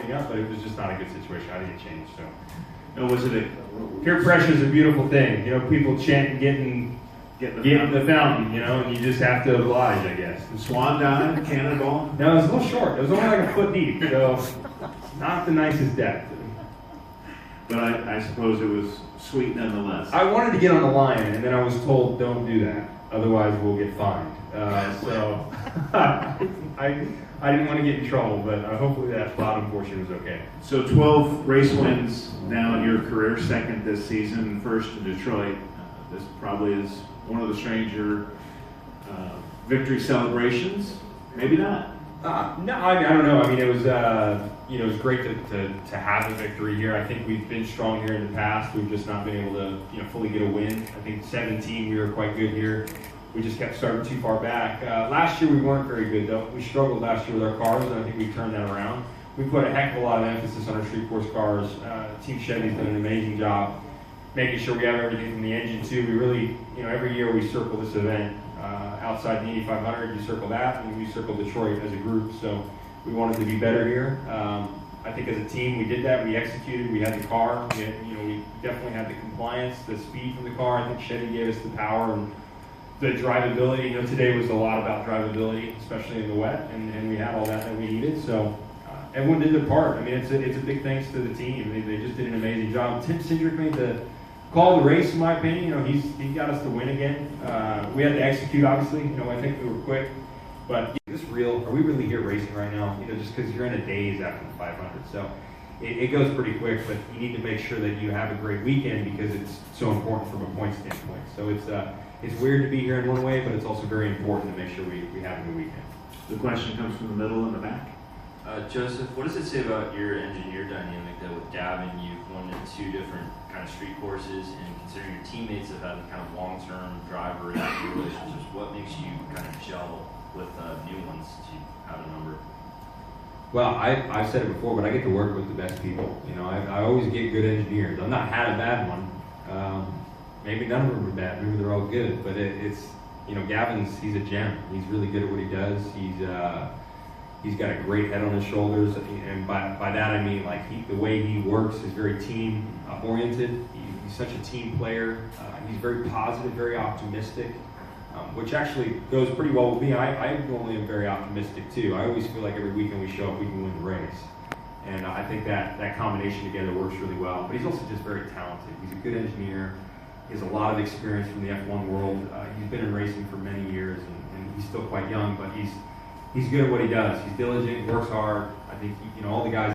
me up, but it was just not a good situation. I didn't get changed. So, No, was it peer pressure is a beautiful thing. You know, people chanting, getting the fountain, you know, and you just have to oblige, I guess. the swan dive, cannonball? No, it was a little short. It was only like a foot deep, so not the nicest depth. But I suppose it was sweet nonetheless. I wanted to get on the line, and then I was told, don't do that, otherwise we'll get fined. So I didn't want to get in trouble, but hopefully that bottom portion was okay. So 12 race wins now in your career, second this season, first in Detroit. This probably is one of the stranger victory celebrations. Maybe not. No, I don't know. I mean, it was it was great to have a victory here. I think we've been strong here in the past. We've just not been able to fully get a win. I think 17 we were quite good here. We just kept starting too far back. Last year we weren't very good though. We struggled last year with our cars, and I think we turned that around. We put a heck of a lot of emphasis on our street course cars. Team Chevy's done an amazing job making sure we have everything from the engine too. We really, every year we circle this event. Outside the Indy 500, you circle that, and we circle Detroit as a group. So we wanted to be better here. I think as a team we did that. We executed. We had the car. We definitely had the compliance, the speed from the car. I think Chevy gave us the power and the drivability. Today was a lot about drivability, especially in the wet, and we had all that we needed. So everyone did their part. I mean, it's a big thanks to the team. They just did an amazing job. Tim Cindric made the call of the race, in my opinion. He got us to win again. We had to execute, obviously. I think we were quick. But is this real? Are we really here racing right now? Just because you're in a daze after the 500. So it goes pretty quick, but you need to make sure that you have a great weekend because it's so important from a point standpoint. So it's weird to be here in one way, but it's also very important to make sure we have a good weekend. The question comes from the middle and the back. Joseph, what does it say about your engineer dynamic that with Gavin you've won in 2 different kind of street courses, and considering your teammates have had kind of long-term driver relationships, what makes you kind of gel with new ones to have a number? Well, I've said it before, but I get to work with the best people. I always get good engineers. I've not had a bad one. Maybe none of them are bad. Maybe they're all good. But it's Gavin's, he's a gem. He's really good at what he does. He's got a great head on his shoulders, and by that I mean the way he works is very team oriented. He's such a team player. He's very positive, very optimistic, which actually goes pretty well with me. I normally am very optimistic too. I always feel like every weekend we show up, we can win the race, and I think that combination together works really well. But he's also just very talented. He's a good engineer. He has a lot of experience from the F1 world. He's been in racing for many years, and he's still quite young, but he's good at what he does. He's diligent, works hard. I think all the guys